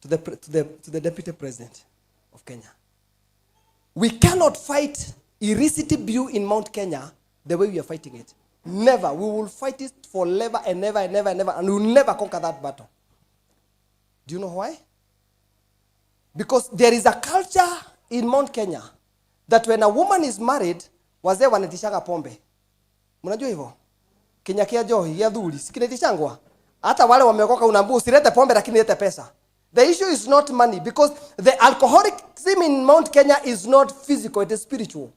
to the deputy president of Kenya. We cannot fight illicit brew in Mount Kenya the way we are fighting it. Never. We will fight it forever and never and never and never, and we will never conquer that battle. Do you know why? Because there is a culture in Mount Kenya that when a woman is married, wazee wanatishaga pombe. Mnajua hivyo? Kenya kia johi, ya dhuli, sikinetishangwa. Hata wale wameokoka unaambiwa usilete pombe lakini lete pesa. The issue is not money, because the alcoholism in Mount Kenya is not physical, it is spiritual.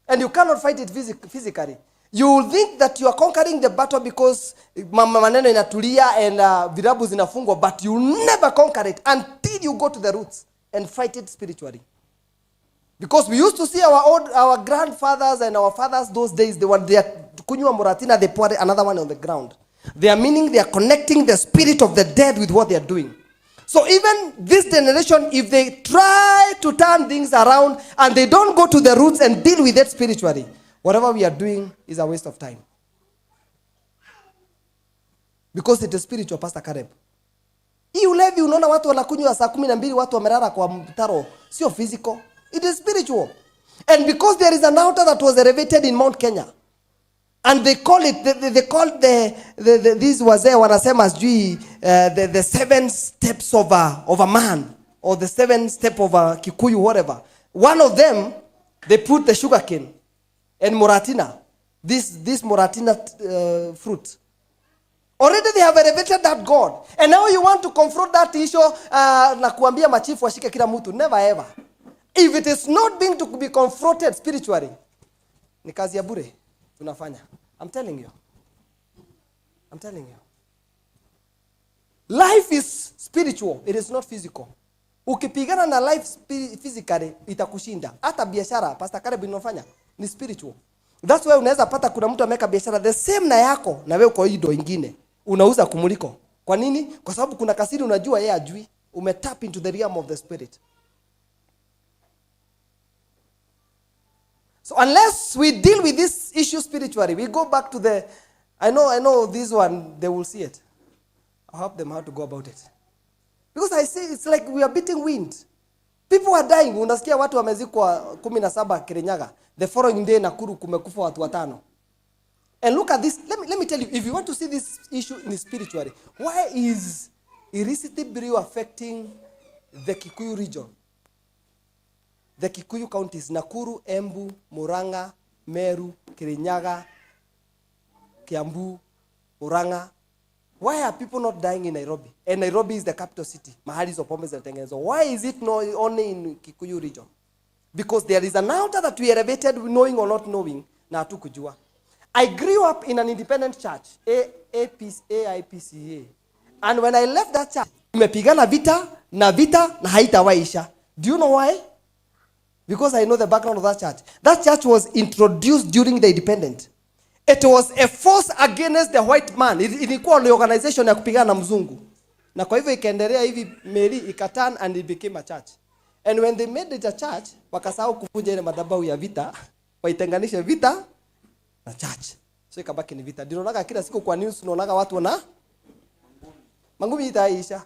And you cannot fight it physically. You will think that you are conquering the battle because maneno inatulia and virabu zinafungwa, but you will never conquer it until you go to the roots and fight it spiritually. Because we used to see our grandfathers and our fathers those days, they are kunywa moratina, they pour another one on the ground. They are meaning they are connecting the spirit of the dead with what they are doing. So even this generation, if they try to turn things around and they don't go to the roots and deal with it spiritually, whatever we are doing is a waste of time. Because it is spiritual, Pastor Caleb. Hii ulevi unaona watu wanakunywa saa 12 watu wamelala kwa mtaro, sio physical. It is spiritual. And because there is an altar that was elevated in Mount Kenya, and they call it, they call these wazee wanasema sijui the 7 steps of a man, or the 7 step of a Kikuyu, whatever. One of them, they put the sugar cane and moratina, this moratina fruit. Already they have elevated that God. And now you want to confront that issue na kuambia machifu washike kila mtu. Never ever. If it is not being to be confronted spiritually, ni kazi ya bure tunafanya. I'm telling you. I'm telling you. Life is spiritual. It is not physical. Ukipigana na life physically itakushinda. Hata biashara Pastor Caleb inafanya ni spiritual. That's why unaweza pata kuna mtu ameka biashara the same na yako na wewe uko hido ingine. Unauza kumuliko. Kwa nini? Kwa sababu kuna kasiri unajua yeye ajui. Umetap into the realm of the spirit. So unless we deal with this issue spiritually, we go back to the, I know this one, they will see it. I'll help them how to go about it. Because I see it's like we are beating wind. People are dying. Unasikia watu wamezikwa 17 Kirinyaga. The following day Nakuru kumekufa watu 5. And look at this. Let me tell you, if you want to see this issue in spiritually, why is illicit brew affecting the Kikuyu region? The Kikuyu counties, Nakuru, Embu, Murang'a, Meru, Kirinyaga, Kiambu, Murang'a. Why are people not dying in Nairobi? And Nairobi is the capital city. Mahali zo pombe zinatengenezwa. Why is it not only in Kikuyu region? Because there is an altar that we elevated, knowing or not knowing, na hatukujua. I grew up in an independent church, AIPCA. And when I left that church, tumepigana vita na haitawaisha. Do you know why? Because I know the background of that church. That church was introduced during the independence. It was a force against the white man. Ilikuwa ni organization ya kupigana na mzungu. Na kwa hivyo ikaendelea hivi Mary ikatan and it became a church. And when they made it a church, wakasahau kuvunja ile madhabahu ya vita, waitenganishe vita na church. So ikabaki ni vita. Ndio unaona kila siku kwa news unaona watu wana mangumi itaisha.